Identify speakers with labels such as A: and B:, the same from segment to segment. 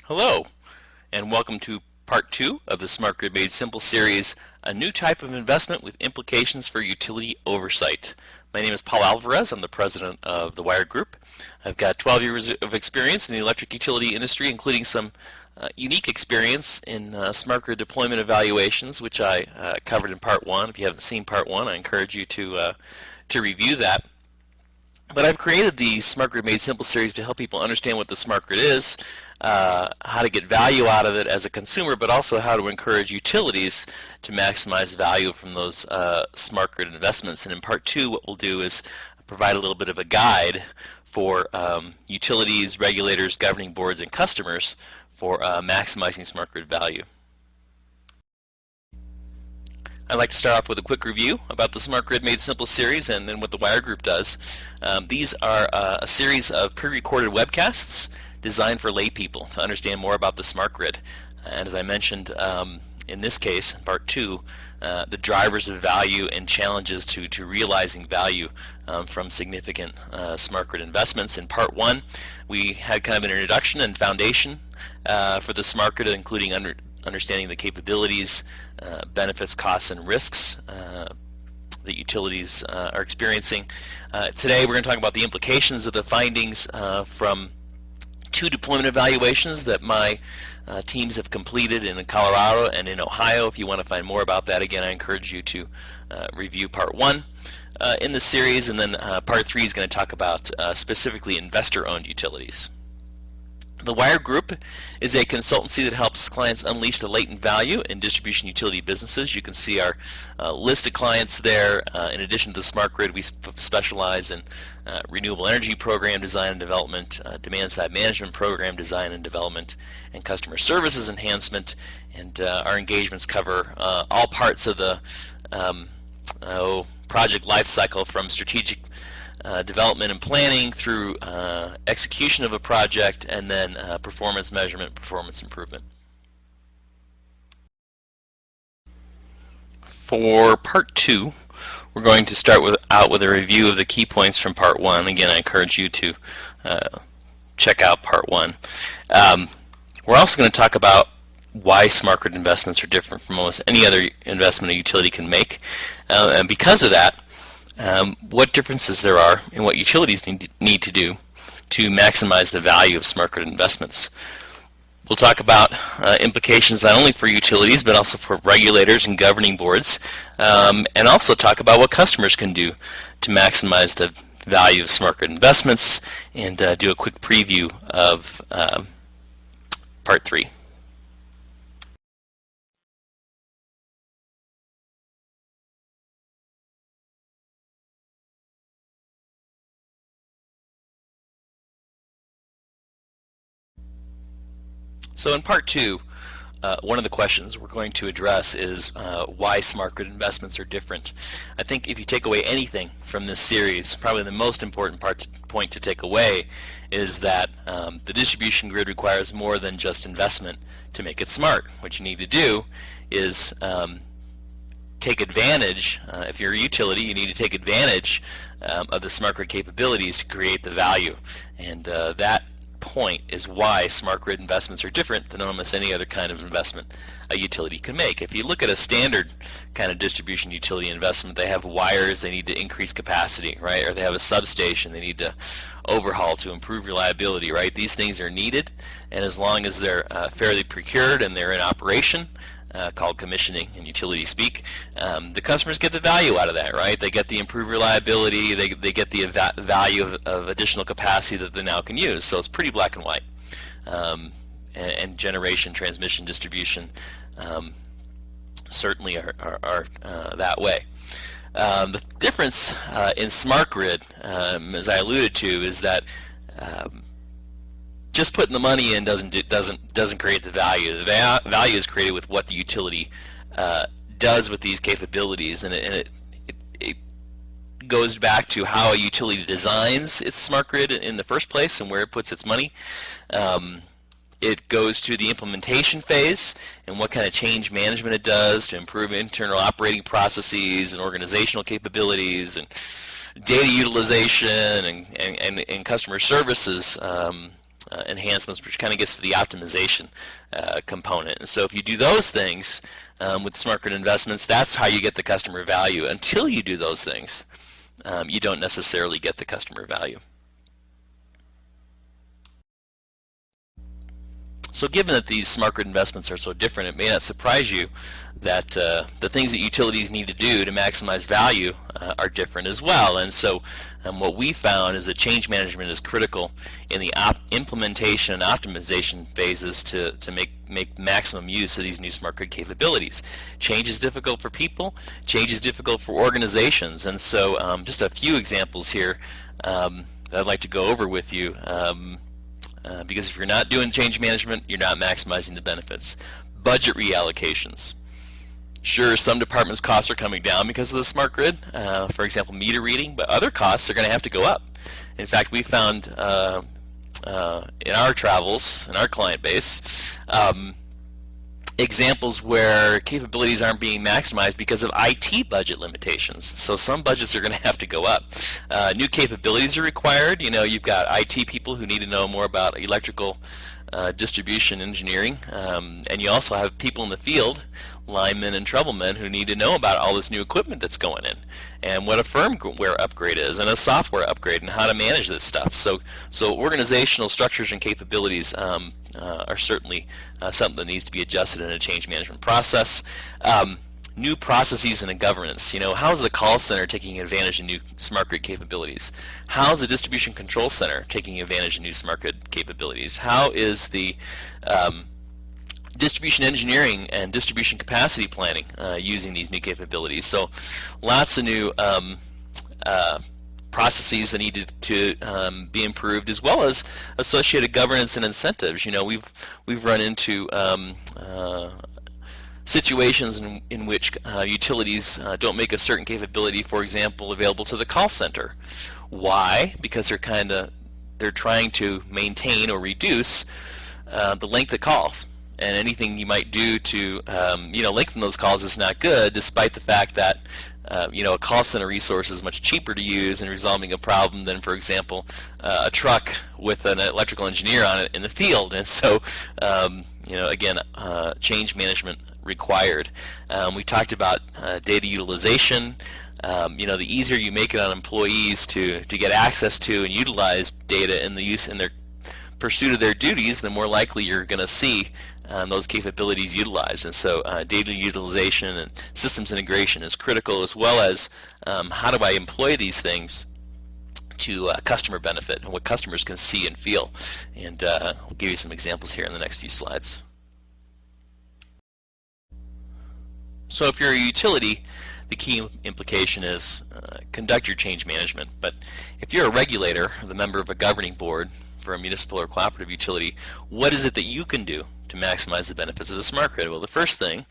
A: Hello, and welcome to part 2 of the Smart Grid Made Simple series, a new type of investment with implications for utility oversight. My name is Paul Alvarez. I'm the president of the Wired Group. I've got 12 years of experience in the electric utility industry, including some unique experience in smart grid deployment evaluations, which I covered in part 1. If you haven't seen part 1, I encourage you to review that. But I've created the Smart Grid Made Simple series to help people understand what the smart grid is, how to get value out of it as a consumer, but also how to encourage utilities to maximize value from those smart grid investments. And in part 2, what we'll do is provide a little bit of a guide for utilities, regulators, governing boards, and customers for maximizing smart grid value. I'd like to start off with a quick review about the Smart Grid Made Simple series and then what the Wire Group does. These are a series of pre-recorded webcasts designed for lay people to understand more about the smart grid. And as I mentioned, in this case, part 2, the drivers of value and challenges to realizing value from significant smart grid investments. In part 1, we had kind of an introduction and foundation for the smart grid, including understanding the capabilities, benefits, costs, and risks that utilities are experiencing. Today we're going to talk about the implications of the findings from 2 deployment evaluations that my teams have completed in Colorado and in Ohio. If you want to find more about that, again, I encourage you to review part 1 in the series, and then part 3 is going to talk about specifically investor-owned utilities. The Wire Group is a consultancy that helps clients unleash the latent value in distribution utility businesses. You can see our list of clients there. In addition to the smart grid, we specialize in renewable energy program design and development, demand side management program design and development, and customer services enhancement. And our engagements cover all parts of the project life cycle, from strategic development and planning through execution of a project, and then performance measurement, performance improvement. For part 2, we're going to start out with a review of the key points from part 1. Again, I encourage you to check out part 1. We're also going to talk about why smart grid investments are different from almost any other investment a utility can make, and because of that, what differences there are in what utilities need to do to maximize the value of smart grid investments. We'll talk about implications not only for utilities but also for regulators and governing boards, and also talk about what customers can do to maximize the value of smart grid investments, and do a quick preview of part 3. So in part 2, one of the questions we're going to address is why smart grid investments are different. I think if you take away anything from this series, probably the most important point to take away is that the distribution grid requires more than just investment to make it smart. What you need to do is take advantage, if you're a utility, you need to take advantage of the smart grid capabilities to create the value. And that point is why smart grid investments are different than almost any other kind of investment a utility can make. If you look at a standard kind of distribution utility investment, they have wires, they need to increase capacity, right? Or they have a substation they need to overhaul to improve reliability, right? These things are needed, and as long as they're fairly procured and they're in operation, called commissioning in utility speak, the customers get the value out of that, right? They get the improved reliability, they get the value of additional capacity that they now can use. So it's pretty black and white. And generation, transmission, distribution certainly are that way. The difference in smart grid, as I alluded to, is that just putting the money in doesn't create the value. The value is created with what the utility does with these capabilities, and it goes back to how a utility designs its smart grid in the first place and where it puts its money. It goes to the implementation phase and what kind of change management it does to improve internal operating processes and organizational capabilities and data utilization and customer services enhancements, which kind of gets to the optimization component. And so if you do those things with smart grid investments, that's how you get the customer value. Until you do those things, you don't necessarily get the customer value. So given that these smart grid investments are so different, it may not surprise you that the things that utilities need to do to maximize value are different as well. And so what we found is that change management is critical in the implementation and optimization phases to make maximum use of these new smart grid capabilities. Change is difficult for people, change is difficult for organizations, and so just a few examples here that I'd like to go over with you. Because if you're not doing change management, you're not maximizing the benefits. Budget reallocations. Sure, some departments' costs are coming down because of the smart grid, for example, meter reading, but other costs are going to have to go up. In fact, we found in our travels, in our client base, examples where capabilities aren't being maximized because of IT budget limitations. So some budgets are going to have to go up. New capabilities are required. You know, you've got IT people who need to know more about electrical distribution engineering, and you also have people in the field, linemen and troublemen, who need to know about all this new equipment that's going in, and what a firmware upgrade is, and a software upgrade, and how to manage this stuff. So organizational structures and capabilities are certainly something that needs to be adjusted in a change management process. New processes and governance. You know, how's the call center taking advantage of new smart grid capabilities? How's the distribution control center taking advantage of new smart grid capabilities? How is the distribution engineering and distribution capacity planning using these new capabilities? So lots of new processes that needed to be improved, as well as associated governance and incentives. You know, we've run into situations in which utilities don't make a certain capability, for example, available to the call center. Why? Because they're trying to maintain or reduce the length of calls, and anything you might do to lengthen those calls is not good, despite the fact that a call center resource is much cheaper to use in resolving a problem than, for example, a truck with an electrical engineer on it in the field. And so again, change management required. We talked about data utilization. The easier you make it on employees to get access to and utilize data in their pursuit of their duties, the more likely you're going to see those capabilities utilized. And so data utilization and systems integration is critical, as well as how do I employ these things to customer benefit and what customers can see and feel. And we'll give you some examples here in the next few slides. So if you're a utility, the key implication is conduct your change management. But if you're a regulator, or the member of a governing board for a municipal or cooperative utility, what is it that you can do to maximize the benefits of the smart grid? Well, the first thing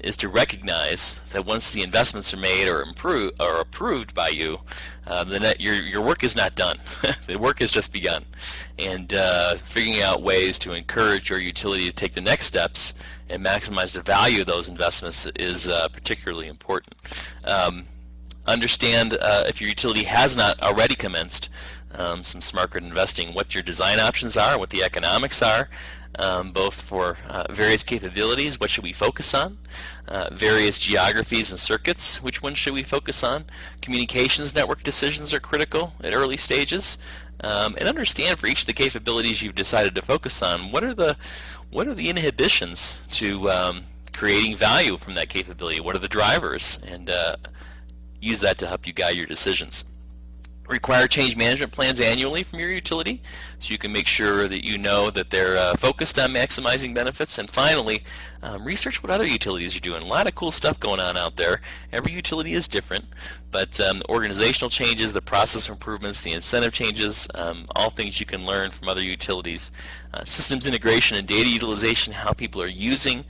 A: is to recognize that once the investments are made or approved by you, then your work is not done. The work has just begun. And figuring out ways to encourage your utility to take the next steps and maximize the value of those investments is particularly important. Understand if your utility has not already commenced some smart grid investing, what your design options are, what the economics are, both for various capabilities, what should we focus on, various geographies and circuits, which one should we focus on. Communications network decisions are critical at early stages, and understand for each of the capabilities you've decided to focus on, what are the inhibitions to creating value from that capability, what are the drivers, and use that to help you guide your decisions. Require change management plans annually from your utility so you can make sure that you know that they're focused on maximizing benefits. And finally, research what other utilities are doing. A lot of cool stuff going on out there. Every utility is different, but the organizational changes, the process improvements, the incentive changes, all things you can learn from other utilities. Systems integration and data utilization, how people are using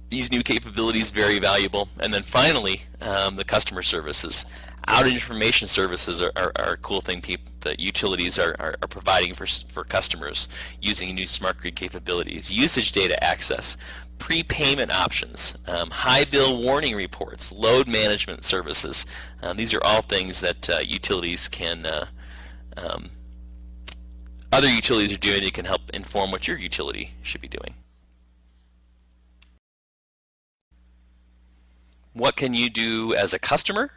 A: these new capabilities, very valuable. And then finally, the customer services. Outage information services are a cool thing that utilities are providing for customers using new smart grid capabilities. Usage data access, prepayment options, high bill warning reports, load management services. These are all things that utilities can other utilities are doing that can help inform what your utility should be doing. What can you do as a customer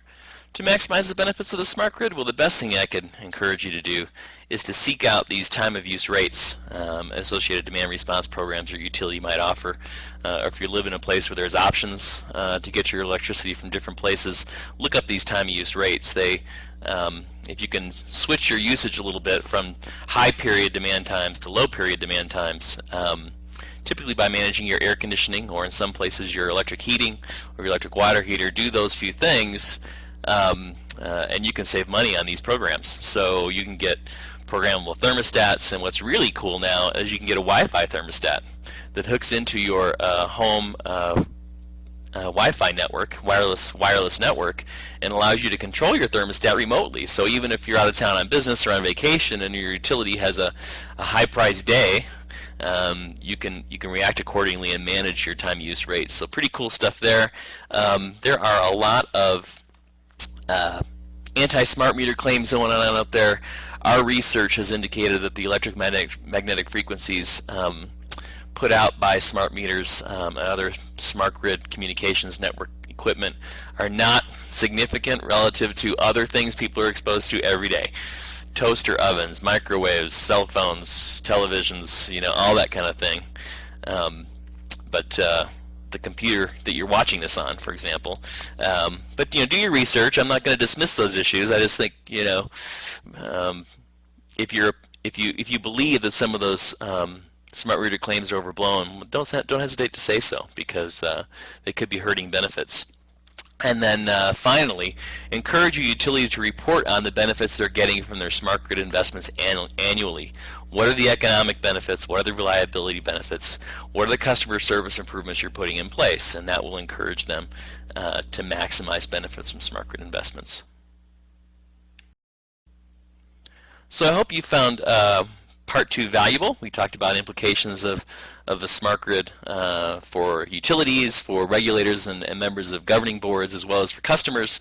A: to maximize the benefits of the smart grid? Well, the best thing I could encourage you to do is to seek out these time of use rates, associated demand response programs your utility might offer. Or if you live in a place where there's options to get your electricity from different places, look up these time of use rates. If you can switch your usage a little bit from high period demand times to low period demand times, typically by managing your air conditioning, or in some places your electric heating or your electric water heater, do those few things, and you can save money on these programs. So you can get programmable thermostats, and what's really cool now is you can get a Wi-Fi thermostat that hooks into your home Wi-Fi network, wireless network, and allows you to control your thermostat remotely. So even if you're out of town on business or on vacation and your utility has a high-priced day, you can react accordingly and manage your time use rates. So pretty cool stuff there. There are a lot of anti-smart meter claims going on out there. Our research has indicated that the electromagnetic frequencies put out by smart meters and other smart grid communications network equipment are not significant relative to other things people are exposed to every day. Toaster ovens, microwaves, cell phones, televisions, all that kind of thing. But the computer that you're watching this on, for example. But do your research. I'm not going to dismiss those issues. I just think if you believe that some of those smart meter claims are overblown, don't hesitate to say so, because they could be hurting benefits. And then finally, encourage your utility to report on the benefits they're getting from their smart grid investments annually. What are the economic benefits? What are the reliability benefits? What are the customer service improvements you're putting in place? And that will encourage them to maximize benefits from smart grid investments. So I hope you found Part 2 valuable. We talked about implications of the smart grid for utilities, for regulators and members of governing boards, as well as for customers.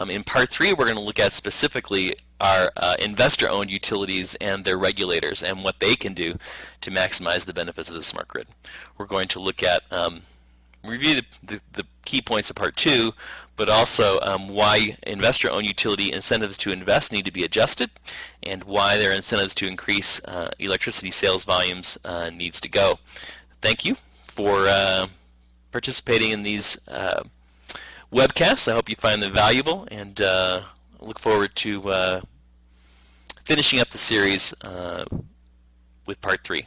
A: In Part 3, we're going to look at specifically our investor-owned utilities and their regulators and what they can do to maximize the benefits of the smart grid. We're going to look at review the key points of Part 2, but also why investor-owned utility incentives to invest need to be adjusted, and why their incentives to increase electricity sales volumes needs to go. Thank you for participating in these webcasts. I hope you find them valuable, and look forward to finishing up the series with Part 3.